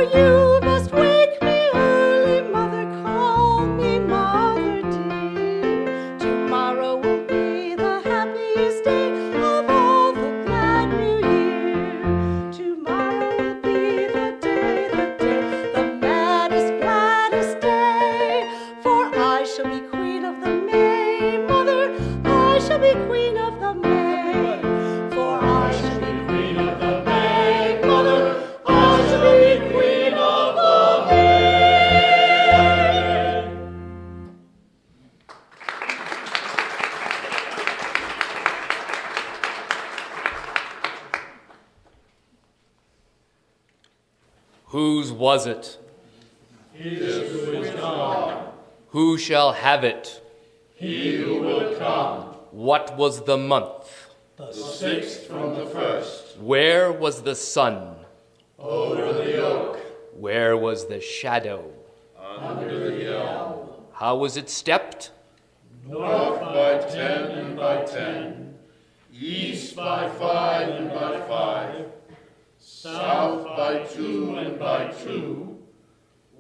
you must wake me early, mother, call me mother dear. Tomorrow will be the happiest day of all the glad new year. Tomorrow will be the day, the maddest, gladdest day. For I shall be queen of the May, mother, I shall be queen of the May. For I shall be queen of the May, mother, I shall be queen of the May. Whose was it? His who is gone, Who shall have it? he who will come, What was the month? the sixth from the first, Where was the sun? over the oak, Where was the shadow? under the elm, How was it stepped? north by 10 and by 10, east by 5 and by 5, south by 2 and by 2,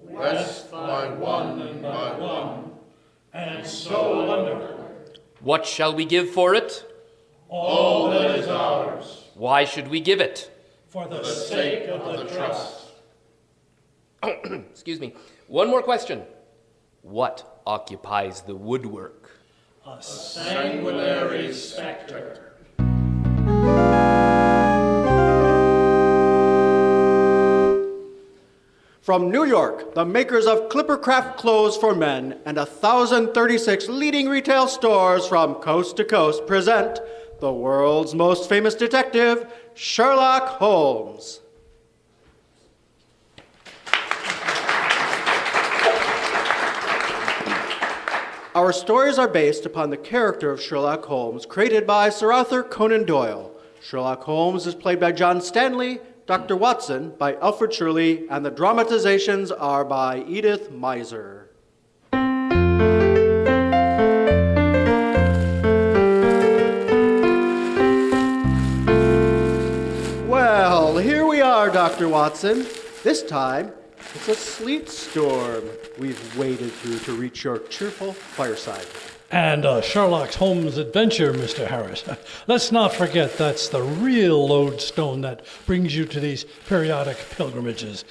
west by 1 and by 1, and so under. What shall we give for it? All that is ours, Why should we give it? for the sake of the trust. Excuse me. One more question. What occupies the woodwork? A sanguinary specter. From New York, the makers of Clippercraft clothes for men and 1,036 leading retail stores from coast to coast present the world's most famous detective, Sherlock Holmes. Our stories are based upon the character of Sherlock Holmes, created by Sir Arthur Conan Doyle. Sherlock Holmes is played by John Stanley, Dr. Watson by Alfred Shirley, and the dramatizations are by Edith Meiser. Well, here we are, Dr. Watson. This time, it's a sleet storm we've waded through to reach your cheerful fireside. And Sherlock Holmes' adventure, Mr. Harris. Let's not forget that's the real lodestone that brings you to these periodic pilgrimages.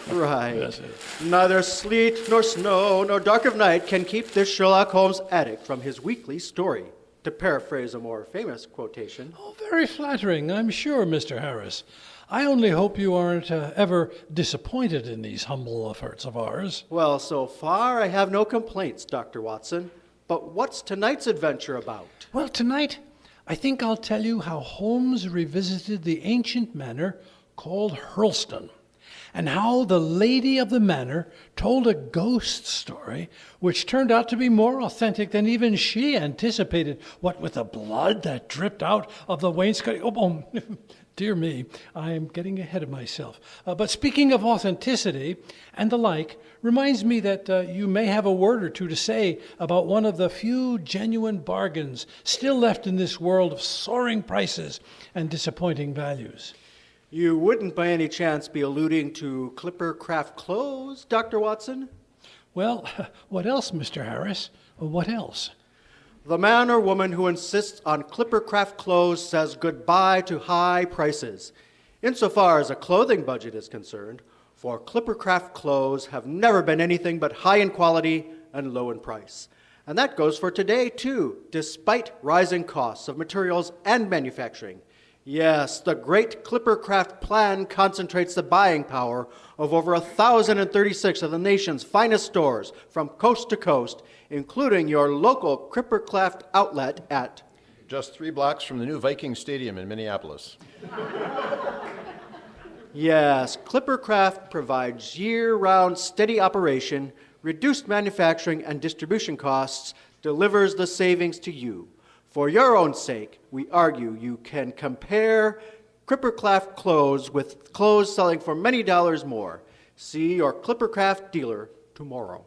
Right. Yes, Neither sleet, nor snow, nor dark of night can keep this Sherlock Holmes addict from his weekly story. To paraphrase a more famous quotation. Oh, very flattering, I'm sure, Mr. Harris. I only hope you aren't ever disappointed in these humble efforts of ours. Well, so far I have no complaints, Dr. Watson. But what's tonight's adventure about? Well, tonight, I think I'll tell you how Holmes revisited the ancient manor called Hurlstone, and how the lady of the manor told a ghost story which turned out to be more authentic than even she anticipated. What with the blood that dripped out of the wainscoting. Oh, dear me, I am getting ahead of myself. But speaking of authenticity and the like, reminds me that you may have a word or two to say about one of the few genuine bargains still left in this world of soaring prices and disappointing values. You wouldn't by any chance be alluding to Clippercraft clothes, Dr. Watson? Well, what else, Mr. Harris? What else? The man or woman who insists on Clippercraft clothes says goodbye to high prices. Insofar as a clothing budget is concerned, for Clippercraft clothes have never been anything but high in quality and low in price. And that goes for today, too, despite rising costs of materials and manufacturing. Yes, the great Clippercraft plan concentrates the buying power of over 1,036 of the nation's finest stores from coast to coast, including your local Clippercraft outlet at just 3 blocks from the new Viking Stadium in Minneapolis. Yes, Clippercraft provides year-round steady operation, reduced manufacturing and distribution costs, delivers the savings to you. For your own sake, we argue you can compare Clippercraft clothes with clothes selling for many dollars more. See your Clippercraft dealer tomorrow.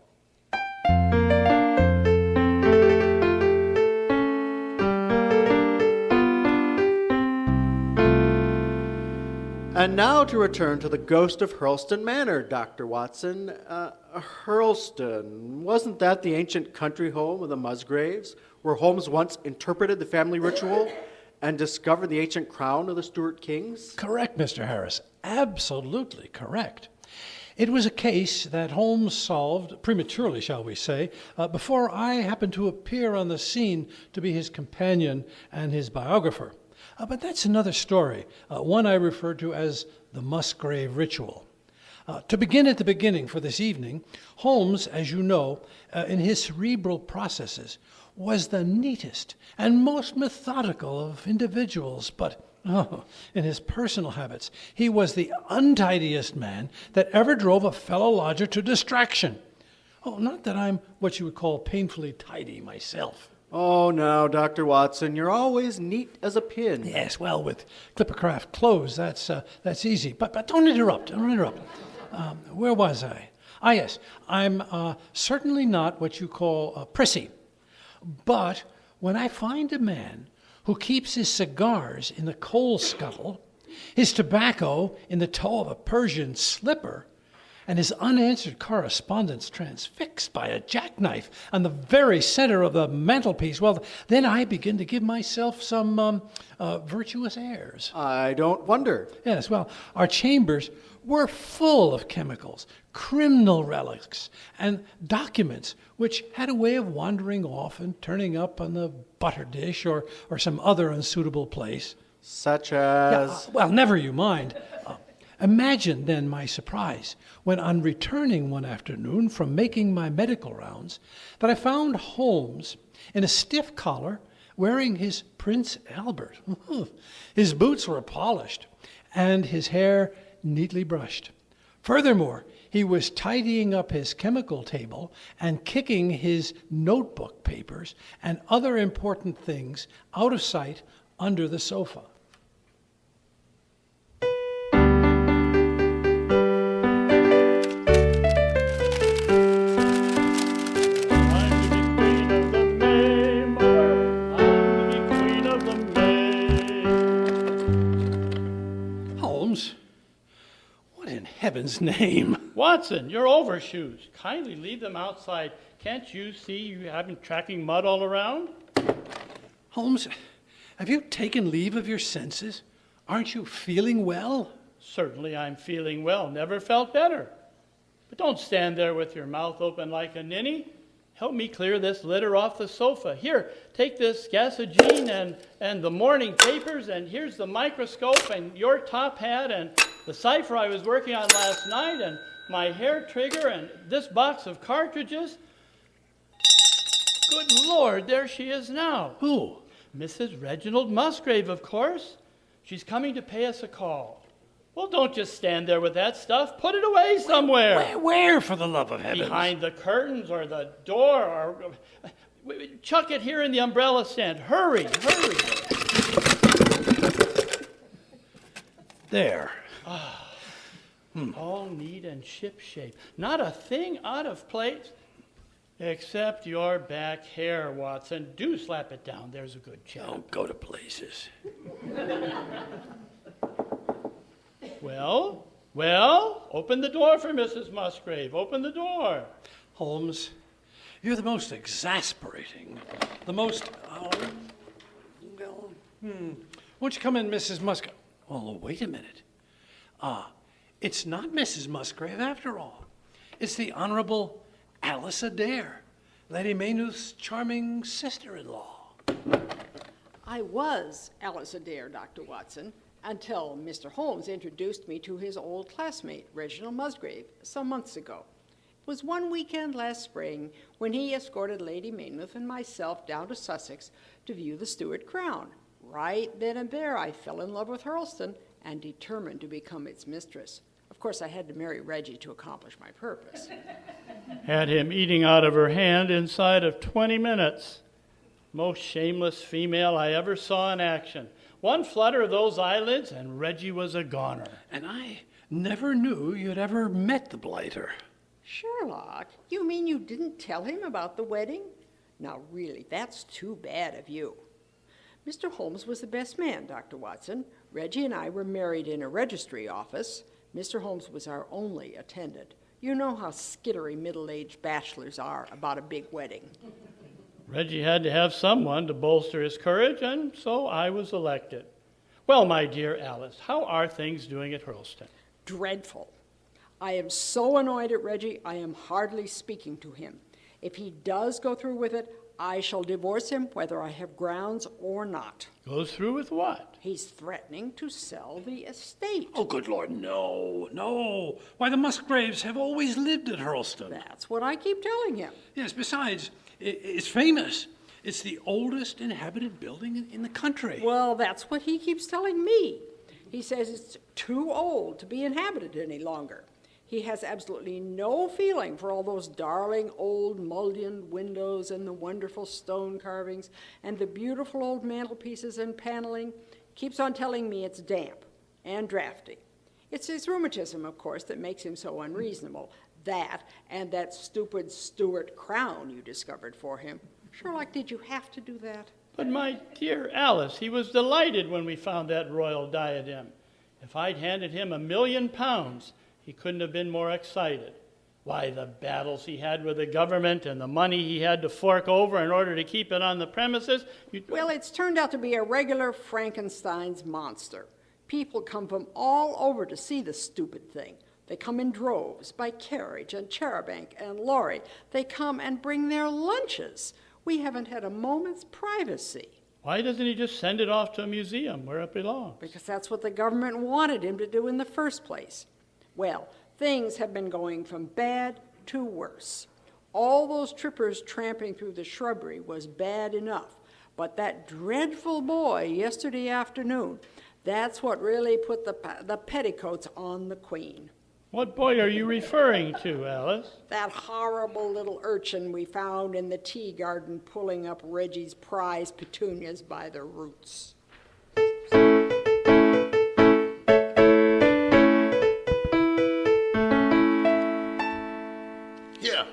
And now to return to the ghost of Hurlston Manor, Dr. Watson. Hurlston, wasn't that the ancient country home of the Musgraves, where Holmes once interpreted the family ritual and discovered the ancient crown of the Stuart kings? Correct, Mr. Harris. Absolutely correct. It was a case that Holmes solved, prematurely, shall we say, before I happened to appear on the scene to be his companion and his biographer. But that's another story, one I refer to as the Musgrave Ritual. To begin at the beginning for this evening, Holmes, as you know, in his cerebral processes, was the neatest and most methodical of individuals, but in his personal habits, he was the untidiest man that ever drove a fellow lodger to distraction. Oh, not that I'm what you would call painfully tidy myself. Oh, now, Dr. Watson, you're always neat as a pin. Yes, well, with Clippercraft clothes, that's easy. But don't interrupt. Where was I? Ah, yes, I'm certainly not what you call prissy. But when I find a man who keeps his cigars in the coal scuttle, his tobacco in the toe of a Persian slipper, and his unanswered correspondence transfixed by a jackknife on the very center of the mantelpiece, well, then I begin to give myself some virtuous airs. I don't wonder. Yes, well, our chambers were full of chemicals, criminal relics, and documents which had a way of wandering off and turning up on the butter dish or some other unsuitable place. Such as? Well, never you mind. Imagine then my surprise when, on returning one afternoon from making my medical rounds, that I found Holmes in a stiff collar wearing his Prince Albert. His boots were polished and his hair neatly brushed. Furthermore, he was tidying up his chemical table and kicking his notebook papers and other important things out of sight under the sofa. Heaven's name. Watson, your overshoes. Kindly leave them outside. Can't you see you have been tracking mud all around? Holmes, have you taken leave of your senses? Aren't you feeling well? Certainly I'm feeling well. Never felt better. But don't stand there with your mouth open like a ninny. Help me clear this litter off the sofa. Here, take this gasogene and the morning papers, and here's the microscope and your top hat and the cipher I was working on last night and my hair trigger and this box of cartridges. Good Lord, there she is now. Who? Mrs. Reginald Musgrave, of course. She's coming to pay us a call. Well, don't just stand there with that stuff. Put it away somewhere. Where, for the love of heavens? Behind the curtains or the door, or chuck it here in the umbrella stand. Hurry. There. All neat and shipshape. Not a thing out of place except your back hair, Watson. Do slap it down. There's a good chap. Don't go to places. Well, open the door for Mrs. Musgrave. Open the door. Holmes, you're the most exasperating, the most... Won't you come in, Mrs. Musgrave? Oh, wait a minute. It's not Mrs. Musgrave after all. It's the Honorable Alice Adair, Lady Maynooth's charming sister-in-law. I was Alice Adair, Dr. Watson, until Mr. Holmes introduced me to his old classmate, Reginald Musgrave, some months ago. It was one weekend last spring when he escorted Lady Maynooth and myself down to Sussex to view the Stuart crown. Right then and there, I fell in love with Hurlston and determined to become its mistress. Of course, I had to marry Reggie to accomplish my purpose. Had him eating out of her hand inside of 20 minutes. Most shameless female I ever saw in action. One flutter of those eyelids, and Reggie was a goner. And I never knew you'd ever met the blighter. Sherlock, you mean you didn't tell him about the wedding? Now, really, that's too bad of you. Mr. Holmes was the best man, Dr. Watson. Reggie and I were married in a registry office. Mr. Holmes was our only attendant. You know how skittery middle-aged bachelors are about a big wedding. Reggie had to have someone to bolster his courage, and so I was elected. Well, my dear Alice, how are things doing at Hurlston? Dreadful. I am so annoyed at Reggie, I am hardly speaking to him. If he does go through with it, I shall divorce him whether I have grounds or not. Goes through with what? He's threatening to sell the estate. Oh, good Lord, no, no. Why, the Musgraves have always lived at Hurlston. That's what I keep telling him. Yes, besides, it's famous. It's the oldest inhabited building in the country. Well, that's what he keeps telling me. He says it's too old to be inhabited any longer. He has absolutely no feeling for all those darling old mullioned windows and the wonderful stone carvings and the beautiful old mantelpieces and paneling. Keeps on telling me it's damp and drafty. It's his rheumatism, of course, that makes him so unreasonable. That and that stupid Stuart crown you discovered for him. Sherlock, did you have to do that? But my dear Alice, he was delighted when we found that royal diadem. If I'd handed him £1,000,000, he couldn't have been more excited. Why, the battles he had with the government and the money he had to fork over in order to keep it on the premises. Well, it's turned out to be a regular Frankenstein's monster. People come from all over to see the stupid thing. They come in droves, by carriage and charabanc and lorry. They come and bring their lunches. We haven't had a moment's privacy. Why doesn't he just send it off to a museum where it belongs? Because that's what the government wanted him to do in the first place. Well, things have been going from bad to worse. All those trippers tramping through the shrubbery was bad enough. But that dreadful boy yesterday afternoon, that's what really put the petticoats on the Queen. What boy are you referring to, Alice? That horrible little urchin we found in the tea garden pulling up Reggie's prize petunias by the roots. Here.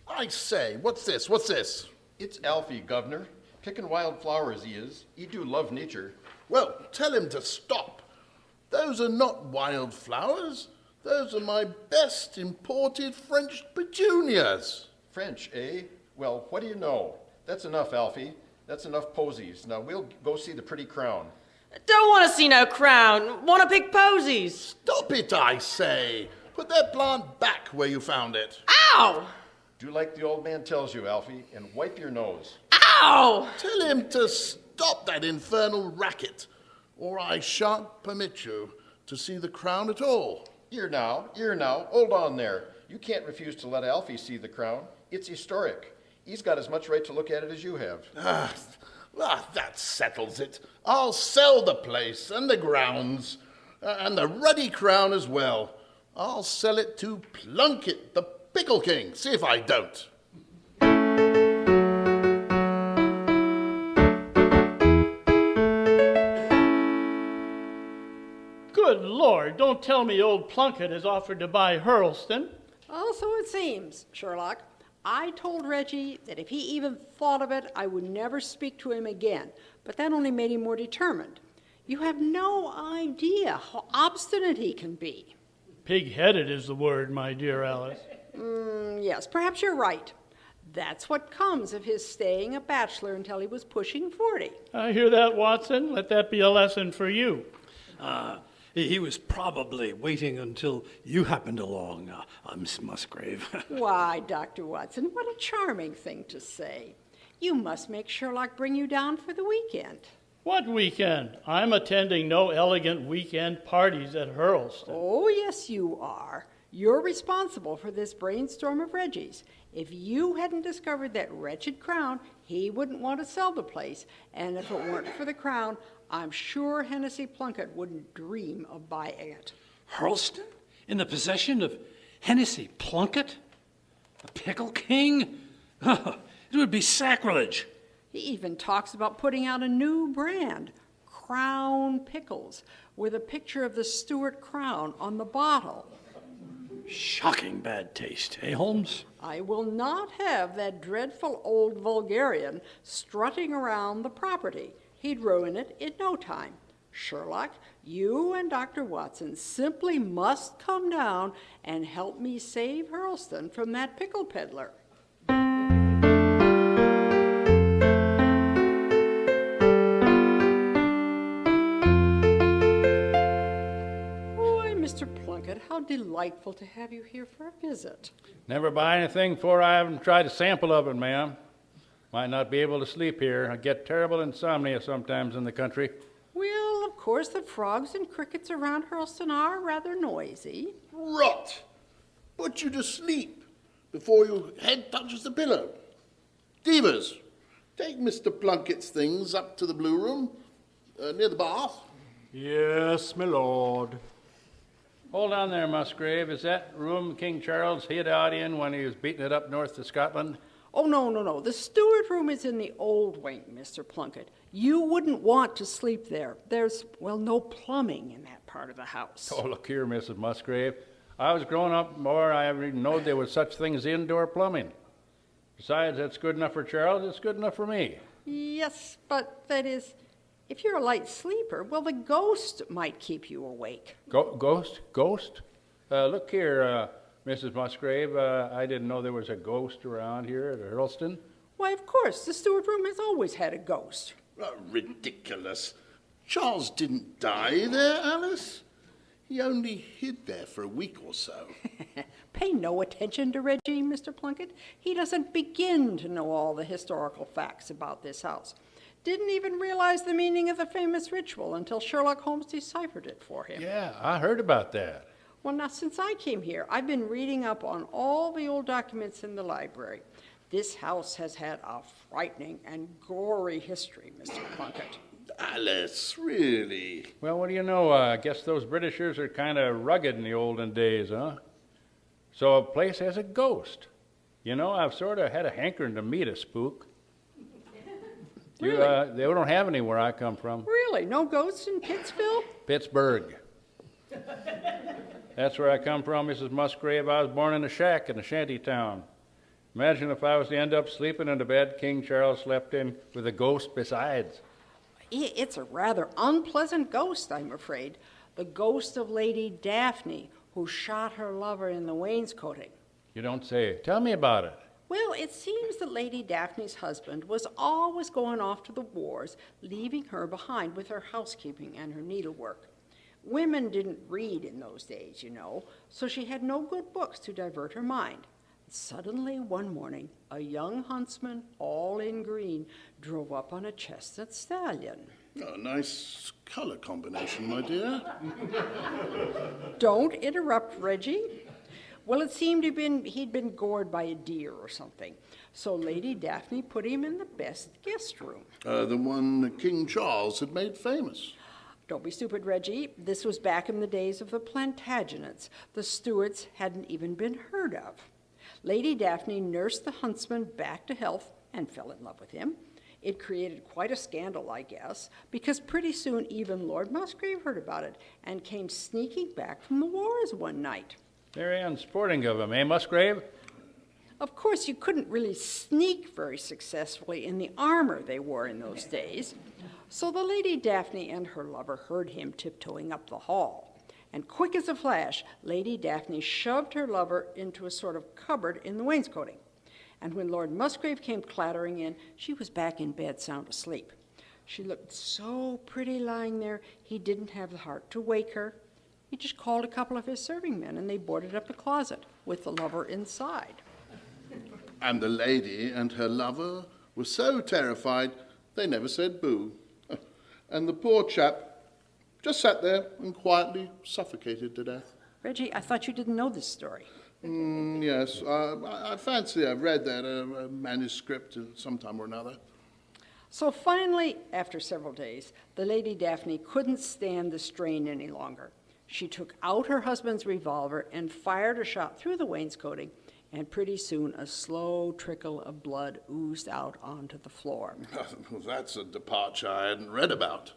I say, what's this? What's this? It's Alfie, Governor. Picking wild flowers he is. He do love nature. Well, tell him to stop. Those are not wild flowers. Those are my best imported French petunias. French, eh? Well, what do you know? That's enough, Alfie. That's enough posies. Now we'll go see the pretty crown. Don't want to see no crown. Want to pick posies. Stop it, I say. Put that plant back where you found it. Ow! Do like the old man tells you, Alfie, and wipe your nose. Ow! Tell him to stop that infernal racket, or I shan't permit you to see the crown at all. Here now. Hold on there. You can't refuse to let Alfie see the crown. It's historic. He's got as much right to look at it as you have. That settles it. I'll sell the place and the grounds, and the ruddy crown as well. I'll sell it to Plunkett, the Pickle King. See if I don't. Good Lord, don't tell me old Plunkett has offered to buy Hurlston. Oh, so it seems, Sherlock. I told Reggie that if he even thought of it, I would never speak to him again, but that only made him more determined. You have no idea how obstinate he can be. Pig-headed is the word, my dear Alice. Yes, perhaps you're right. That's what comes of his staying a bachelor until he was pushing 40. I hear that, Watson. Let that be a lesson for you. He was probably waiting until you happened along, Miss Musgrave. Why, Dr. Watson, what a charming thing to say. You must make Sherlock bring you down for the weekend. What weekend? I'm attending no elegant weekend parties at Hurlston. Oh, yes, you are. You're responsible for this brainstorm of Reggie's. If you hadn't discovered that wretched crown, he wouldn't want to sell the place. And if it weren't for the crown, I'm sure Hennessy Plunkett wouldn't dream of buying it. Hurlston? In the possession of Hennessy Plunkett? The Pickle King? It would be sacrilege. He even talks about putting out a new brand, Crown Pickles, with a picture of the Stuart crown on the bottle. Shocking bad taste, eh, Holmes? I will not have that dreadful old vulgarian strutting around the property. He'd ruin it in no time. Sherlock, you and Dr. Watson simply must come down and help me save Hurlston from that pickle peddler. Mr. Plunkett, how delightful to have you here for a visit. Never buy anything before I haven't tried a sample of it, ma'am. Might not be able to sleep here. I get terrible insomnia sometimes in the country. Well, of course, the frogs and crickets around Hurlston are rather noisy. Rot! Put you to sleep before your head touches the pillow. Devers, take Mr. Plunkett's things up to the blue room, near the bath. Yes, my lord. Hold on there, Musgrave. Is that room King Charles hid out in when he was beating it up north of Scotland? Oh, no. The steward room is in the old wing, Mr. Plunkett. You wouldn't want to sleep there. There's, well, no plumbing in that part of the house. Oh, look here, Mrs. Musgrave. I was growing up more, I didn't know there was such thing as indoor plumbing. Besides, that's good enough for Charles, it's good enough for me. Yes, but that is, if you're a light sleeper, well, the ghost might keep you awake. Ghost? Look here, Mrs. Musgrave, I didn't know there was a ghost around here at Hurlston. Why, of course, the steward room has always had a ghost. Ridiculous. Charles didn't die there, Alice. He only hid there for a week or so. Pay no attention to Reggie, Mr. Plunkett. He doesn't begin to know all the historical facts about this house. Didn't even realize the meaning of the famous ritual until Sherlock Holmes deciphered it for him. Yeah, I heard about that. Well, now, since I came here, I've been reading up on all the old documents in the library. This house has had a frightening and gory history, Mr. Plunkett. Alice, really? Well, what do you know? I guess those Britishers are kind of rugged in the olden days, huh? So a place has a ghost. You know, I've sort of had a hankering to meet a spook. Really? They don't have any where I come from. Really? No ghosts in Pittsville? Pittsburgh. That's where I come from, Mrs. Musgrave. I was born in a shack in a shanty town. Imagine if I was to end up sleeping in the bed King Charles slept in with a ghost besides. It's a rather unpleasant ghost, I'm afraid. The ghost of Lady Daphne, who shot her lover in the wainscoting. You don't say. Tell me about it. Well, it seems that Lady Daphne's husband was always going off to the wars, leaving her behind with her housekeeping and her needlework. Women didn't read in those days, you know, so she had no good books to divert her mind. Suddenly, one morning, a young huntsman, all in green, drove up on a chestnut stallion. A nice color combination, my dear. Don't interrupt, Reggie. Well, it seemed he'd been gored by a deer or something, so Lady Daphne put him in the best guest room. The one King Charles had made famous. Don't be stupid, Reggie. This was back in the days of the Plantagenets. The Stuarts hadn't even been heard of. Lady Daphne nursed the huntsman back to health and fell in love with him. It created quite a scandal, I guess, because pretty soon even Lord Musgrave heard about it and came sneaking back from the wars one night. Very unsporting of him, eh, Musgrave? Of course, you couldn't really sneak very successfully in the armor they wore in those days. So the Lady Daphne and her lover heard him tiptoeing up the hall. And quick as a flash, Lady Daphne shoved her lover into a sort of cupboard in the wainscoting. And when Lord Musgrave came clattering in, she was back in bed sound asleep. She looked so pretty lying there, he didn't have the heart to wake her. He just called a couple of his serving men, and they boarded up the closet with the lover inside. And the lady and her lover were so terrified they never said boo. And the poor chap just sat there and quietly suffocated to death. Reggie, I thought you didn't know this story. Yes, I fancy I've read that manuscript sometime or another. So finally, after several days, the Lady Daphne couldn't stand the strain any longer. She took out her husband's revolver and fired a shot through the wainscoting, and pretty soon a slow trickle of blood oozed out onto the floor. Well, that's a departure I hadn't read about.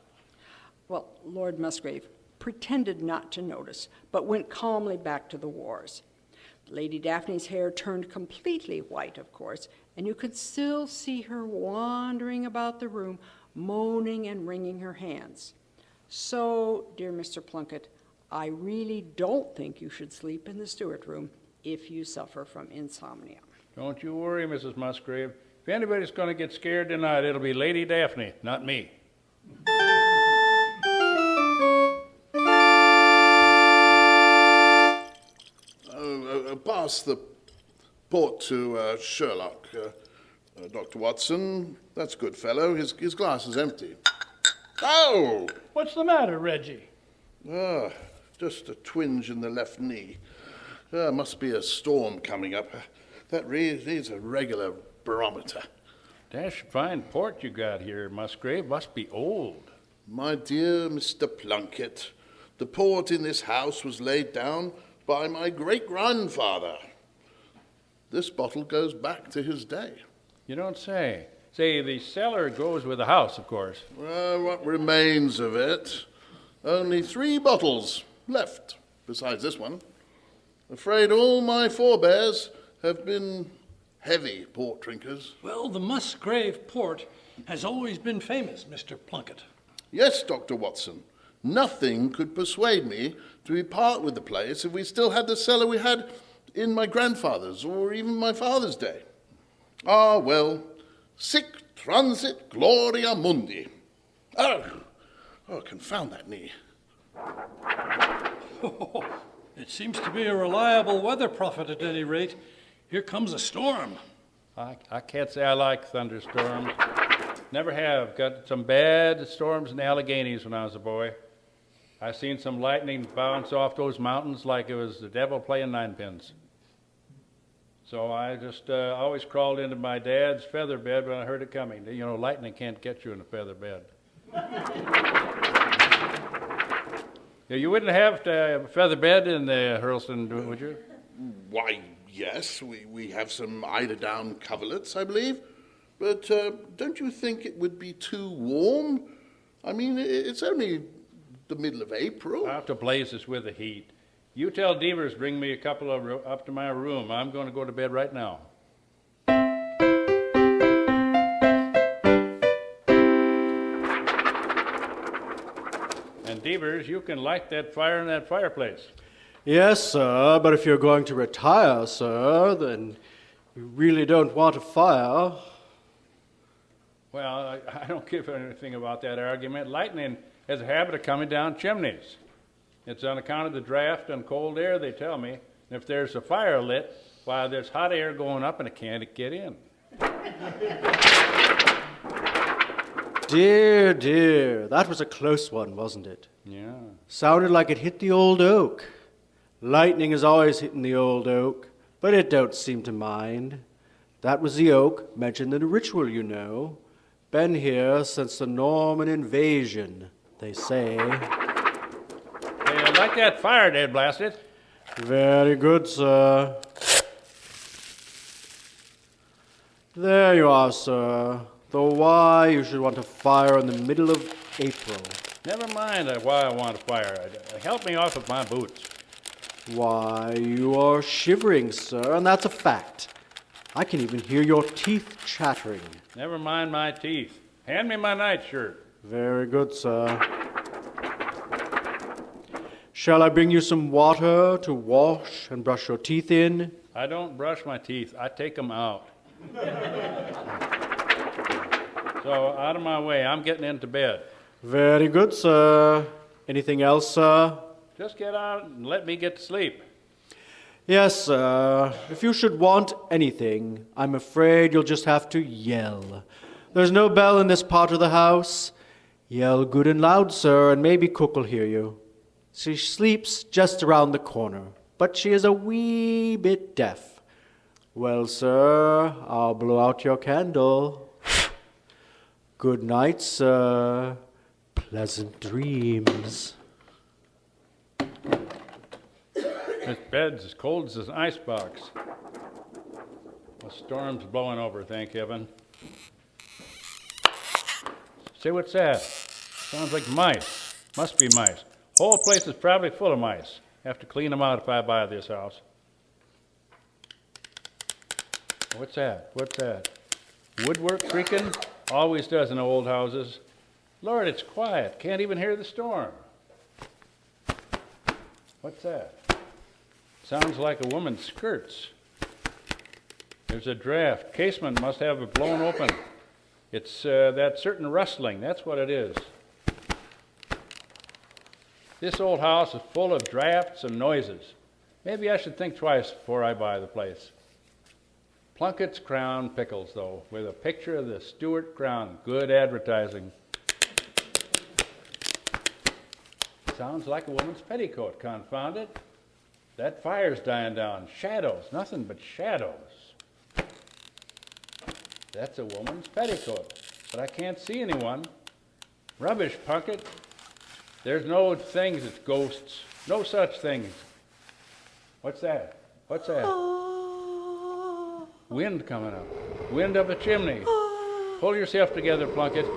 Well, Lord Musgrave pretended not to notice, but went calmly back to the wars. Lady Daphne's hair turned completely white, of course, and you could still see her wandering about the room, moaning and wringing her hands. So, dear Mr. Plunkett, I really don't think you should sleep in the steward room if you suffer from insomnia. Don't you worry, Mrs. Musgrave. If anybody's going to get scared tonight, it'll be Lady Daphne, not me. Pass the port to Sherlock. Dr. Watson, that's a good fellow. His glass is empty. Oh! What's the matter, Reggie? Just a twinge in the left knee. Must be a storm coming up. That really is a regular barometer. Dash fine port you got here, Musgrave. Must be old. My dear Mr. Plunkett, the port in this house was laid down by my great-grandfather. This bottle goes back to his day. You don't say. Say, the cellar goes with the house, of course. Well, what remains of it? Only 3 bottles left, besides this one. Afraid all my forebears have been heavy port drinkers. Well, the Musgrave port has always been famous, Mr. Plunkett. Yes, Dr. Watson. Nothing could persuade me to part with the place if we still had the cellar we had in my grandfather's or even my father's day. Ah, well, sic transit gloria mundi. Oh, confound that knee. Oh, it seems to be a reliable weather prophet at any rate. Here comes a storm. I can't say I like thunderstorms. Never have. Got some bad storms in the Alleghenies when I was a boy. I seen some lightning bounce off those mountains like it was the devil playing ninepins. So I just always crawled into my dad's feather bed when I heard it coming. You know, lightning can't get you in a feather bed. Yeah, you wouldn't have to have a feather bed in the Hurlston, would you? Why, yes, we have some eider-down coverlets, I believe. But don't you think it would be too warm? I mean, it's only the middle of April. Out to blazes with the heat. You tell Devers bring me a couple of up to my room. I'm going to go to bed right now. And Devers, you can light that fire in that fireplace. Yes, sir, but if you're going to retire, sir, then you really don't want a fire. Well, I don't give anything about that argument. Lightning has a habit of coming down chimneys. It's on account of the draft and cold air, they tell me. And if there's a fire lit, why, there's hot air going up and it can't get in. Dear, dear, that was a close one, wasn't it? Yeah. Sounded like it hit the old oak. Lightning is always hitting the old oak, but it don't seem to mind. That was the oak mentioned in the ritual, you know. Been here since the Norman invasion, they say. Hey, I like that fire, Dad, blast it. Very good, sir. There you are, sir. Though why you should want a fire in the middle of April. Never mind why I want a fire. Help me off with my boots. Why, you are shivering, sir, and that's a fact. I can even hear your teeth chattering. Never mind my teeth. Hand me my nightshirt. Very good, sir. Shall I bring you some water to wash and brush your teeth in? I don't brush my teeth. I take them out. So, out of my way. I'm getting into bed. Very good, sir. Anything else, sir? Just get out and let me get to sleep. Yes, sir. If you should want anything, I'm afraid you'll just have to yell. There's no bell in this part of the house. Yell good and loud, sir, and maybe Cook will hear you. She sleeps just around the corner, but she is a wee bit deaf. Well, sir, I'll blow out your candle. Good night, sir. Pleasant dreams. This bed's as cold as an icebox. The storm's blowing over, thank heaven. Say, what's that? Sounds like mice. Must be mice. Whole place is probably full of mice. Have to clean them out if I buy this house. What's that? What's that? Woodwork creaking? Always does in old houses. Lord, it's quiet. Can't even hear the storm. What's that? Sounds like a woman's skirts. There's a draft. Casement must have it blown open. It's that certain rustling. That's what it is. This old house is full of drafts and noises. Maybe I should think twice before I buy the place. Plunkett's Crown Pickles, though, with a picture of the Stuart Crown. Good advertising. Sounds like a woman's petticoat, confound it. That fire's dying down. Shadows, nothing but shadows. That's a woman's petticoat, but I can't see anyone. Rubbish, Plunkett. There's no things as ghosts. No such things. What's that? What's that? Wind coming up. Wind up a chimney. Pull yourself together, Plunkett.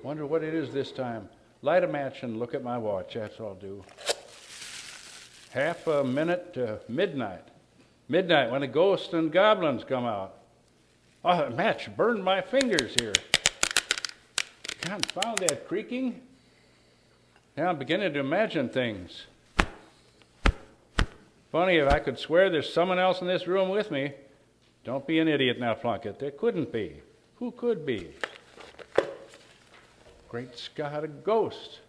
Wonder what it is this time. Light a match and look at my watch. That's all I'll do. Half a minute to midnight. Midnight when the ghosts and goblins come out. Oh, that match burned my fingers here. Confound that creaking. Now I'm beginning to imagine things. Funny, if I could swear there's someone else in this room with me. Don't be an idiot now, Plunkett. There couldn't be. Who could be? Great Scott, a ghost.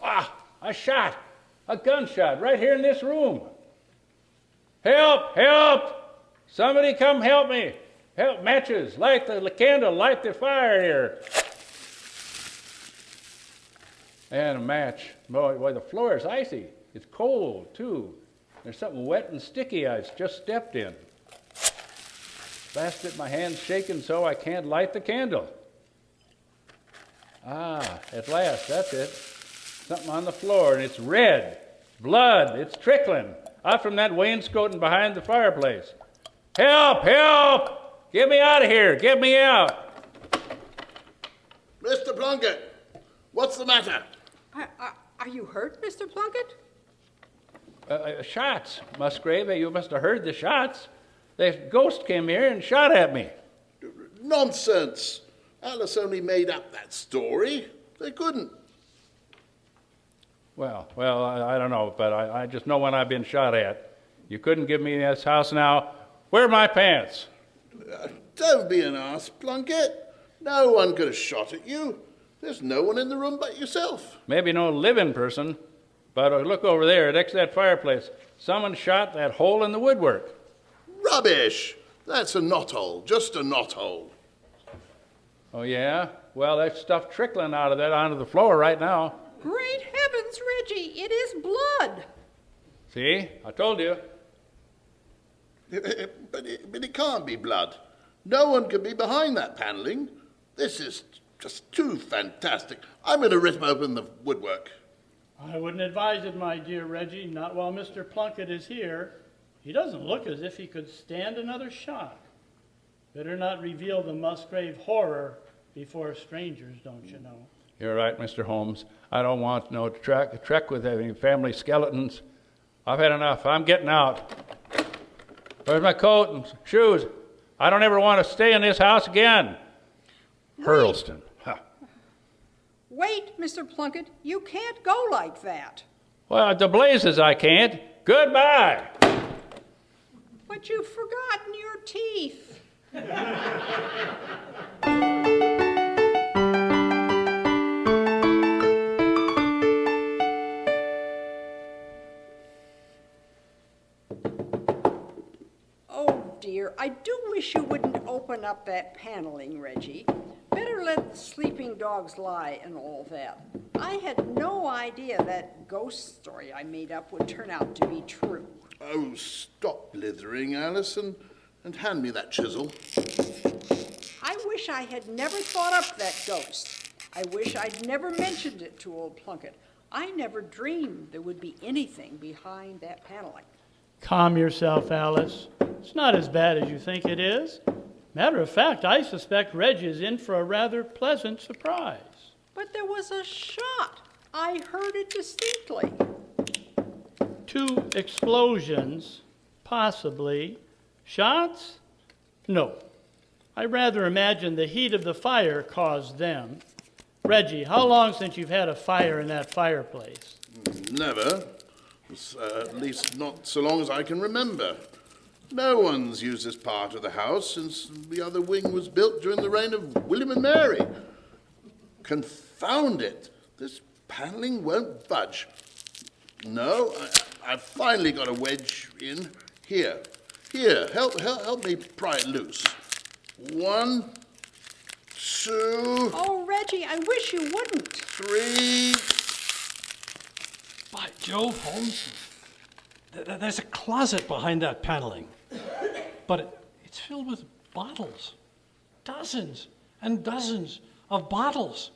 Ah, a shot. A gunshot right here in this room. Help! Help! Somebody come help me. Help, matches. Light the candle. Light the fire here. And a match. Boy, the floor is icy. It's cold, too. There's something wet and sticky I just stepped in. Blasted, my hand's shaking so I can't light the candle. Ah, at last, that's it. Something on the floor, and it's red. Blood, it's trickling out from that wainscoting behind the fireplace. Help! Help! Get me out of here! Get me out! Mr. Plunkett, what's the matter? Are you hurt, Mr. Plunkett? Shots, Musgrave. You must have heard the shots. The ghost came here and shot at me. Nonsense. Alice only made up that story. They couldn't. Well, I don't know, but I just know when I've been shot at. You couldn't give me this house now. Where are my pants? Don't be an arse, Plunkett. No one could have shot at you. There's no one in the room but yourself. Maybe no living person, but look over there next to that fireplace. Someone shot that hole in the woodwork. Rubbish. That's a knothole, just a knothole. Oh, yeah? Well, there's stuff trickling out of that onto the floor right now. Great heavens, Reggie, it is blood. See? I told you. But it can't be blood. No one could be behind that paneling. This is just too fantastic. I'm going to rip open the woodwork. I wouldn't advise it, my dear Reggie, not while Mr. Plunkett is here. He doesn't look as if he could stand another shock. Better not reveal the Musgrave horror before strangers, don't you know? You're right, Mr. Holmes. I don't want no trek with any family skeletons. I've had enough. I'm getting out. Where's my coat and shoes? I don't ever want to stay in this house again. Hurlston. Huh. Wait, Mr. Plunkett, you can't go like that. Well, the blazes I can't. Goodbye. But you've forgotten your teeth. Oh dear, I do wish you wouldn't open up that paneling, Reggie. Better let sleeping dogs lie and all that. I had no idea that ghost story I made up would turn out to be true. Oh, stop blithering, Alice, and hand me that chisel. I wish I had never thought up that ghost. I wish I'd never mentioned it to old Plunkett. I never dreamed there would be anything behind that paneling. Calm yourself, Alice. It's not as bad as you think it is. Matter of fact, I suspect Reggie is in for a rather pleasant surprise. But there was a shot. I heard it distinctly. 2 explosions, possibly. Shots? No. I rather imagine the heat of the fire caused them. Reggie, how long since you've had a fire in that fireplace? Never. At least not so long as I can remember. No one's used this part of the house since the other wing was built during the reign of William and Mary. Confound it. This paneling won't budge. No, I've finally got a wedge in. Here, help me pry it loose. 1, 2, Oh, Reggie, I wish you wouldn't. 3. By Jove, Holmes, there's a closet behind that paneling. But it's filled with bottles. Dozens and dozens of bottles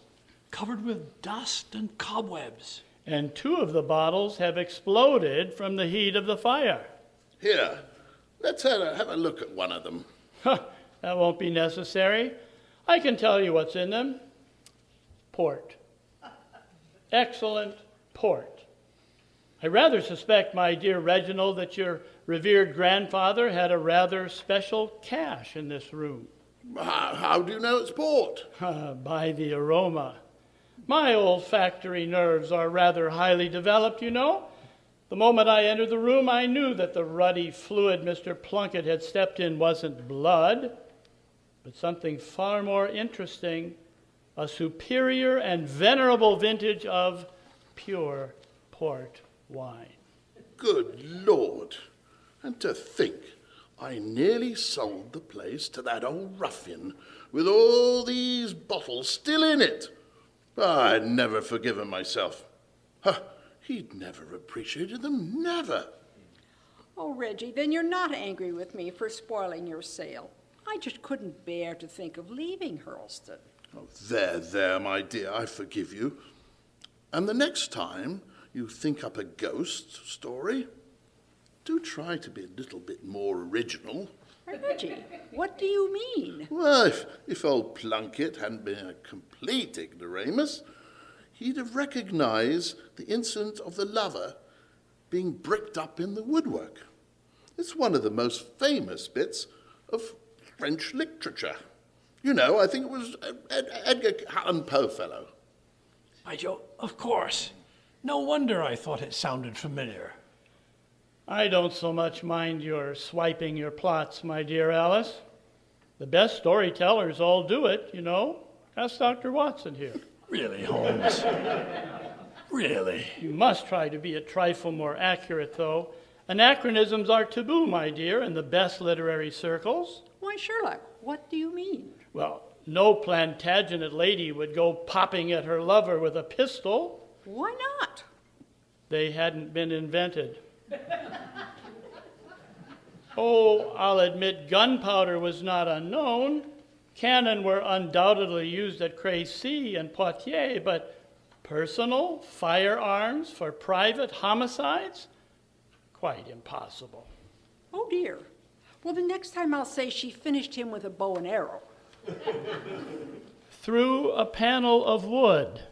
covered with dust and cobwebs. And 2 of the bottles have exploded from the heat of the fire. Here, let's have a look at one of them. That won't be necessary. I can tell you what's in them. Port. Excellent port. I rather suspect, my dear Reginald, that your revered grandfather had a rather special cache in this room. How do you know it's port? By the aroma. My olfactory nerves are rather highly developed, you know. The moment I entered the room, I knew that the ruddy fluid Mr. Plunkett had stepped in wasn't blood, but something far more interesting, a superior and venerable vintage of pure port wine. Good Lord. And to think, I nearly sold the place to that old ruffian with all these bottles still in it. I'd never forgiven myself. He'd never appreciated them, never. Oh, Reggie, then you're not angry with me for spoiling your sale. I just couldn't bear to think of leaving Hurlston. Oh, there, my dear, I forgive you. And the next time you think up a ghost story, do try to be a little bit more original. Reggie, what do you mean? Well, if old Plunkett hadn't been a complete ignoramus, he'd have recognized the incident of the lover being bricked up in the woodwork. It's one of the most famous bits of French literature. You know, I think it was Edgar Allan Poe fellow. By Jove, of course. No wonder I thought it sounded familiar. I don't so much mind your swiping your plots, my dear Alice. The best storytellers all do it, you know. Ask Dr. Watson here. Really, Holmes? Really? You must try to be a trifle more accurate, though. Anachronisms are taboo, my dear, in the best literary circles. Why, Sherlock, what do you mean? Well, no Plantagenet lady would go popping at her lover with a pistol. Why not? They hadn't been invented. Oh, I'll admit gunpowder was not unknown. Cannon were undoubtedly used at Crécy and Poitiers, but personal firearms for private homicides? Quite impossible. Oh, dear. Well, the next time I'll say she finished him with a bow and arrow. Through a panel of wood.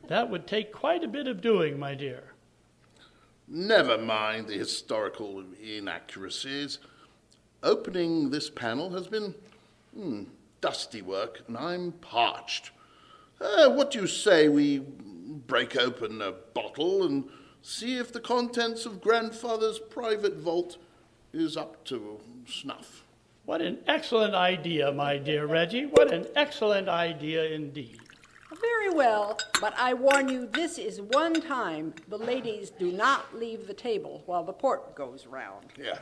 That would take quite a bit of doing, my dear. Never mind the historical inaccuracies. Opening this panel has been dusty work, and I'm parched. What do you say we break open a bottle and see if the contents of Grandfather's private vault is up to snuff? What an excellent idea, my dear Reggie. What an excellent idea indeed. Very well, but I warn you, this is one time the ladies do not leave the table while the port goes round. Yeah.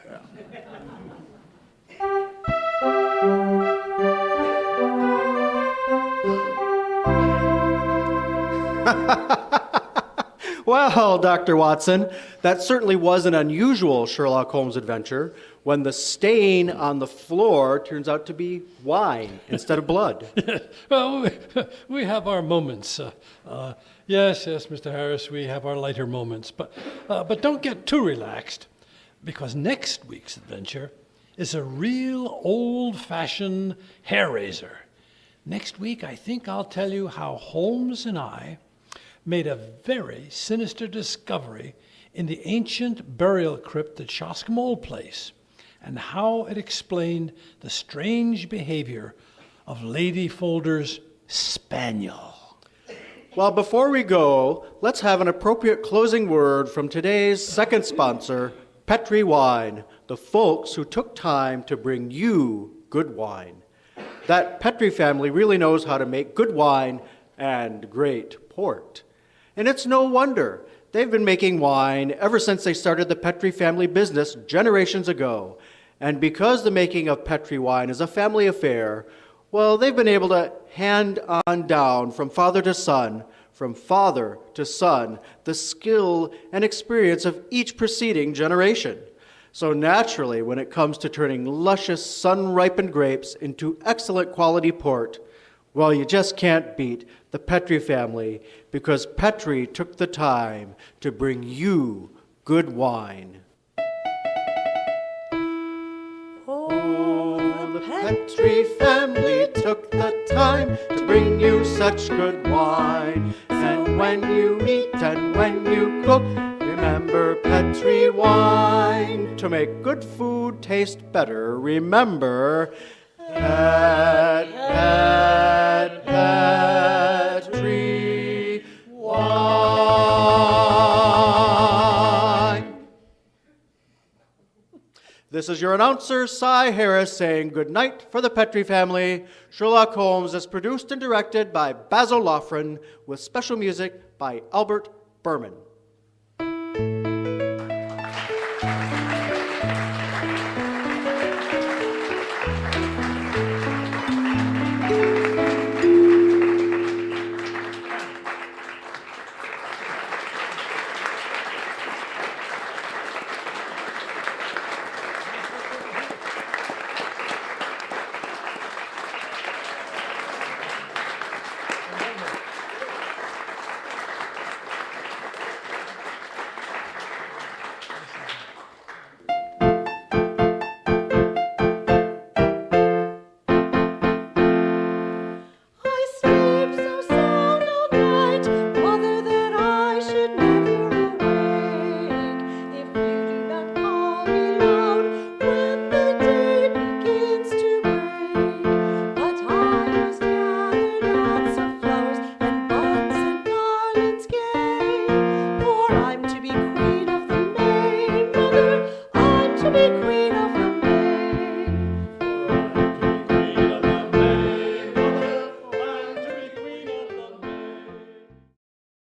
Well, Dr. Watson, that certainly was an unusual Sherlock Holmes adventure when the stain on the floor turns out to be wine instead of blood. Well, we have our moments. Yes, Mr. Harris, we have our lighter moments. But don't get too relaxed, because next week's adventure is a real old-fashioned hair-raiser. Next week, I think I'll tell you how Holmes and I made a very sinister discovery in the ancient burial crypt at Shoscombe Old Place, and how it explained the strange behavior of Lady Folder's spaniel. Well, before we go, let's have an appropriate closing word from today's second sponsor, Petri Wine, the folks who took time to bring you good wine. That Petri family really knows how to make good wine and great port. And it's no wonder. They've been making wine ever since they started the Petri family business generations ago. And because the making of Petri wine is a family affair, well, they've been able to hand on down from father to son, the skill and experience of each preceding generation. So naturally, when it comes to turning luscious, sun-ripened grapes into excellent quality port, well, you just can't beat the Petri family, because Petri took the time to bring you good wine. Oh, the Petri family took the time to bring you such good wine. And when you eat and when you cook, remember Petri wine. To make good food taste better, remember Petri wine. This is your announcer, Cy Harris, saying good night for the Petri family. Sherlock Holmes is produced and directed by Basil Lofren, with special music by Albert Berman.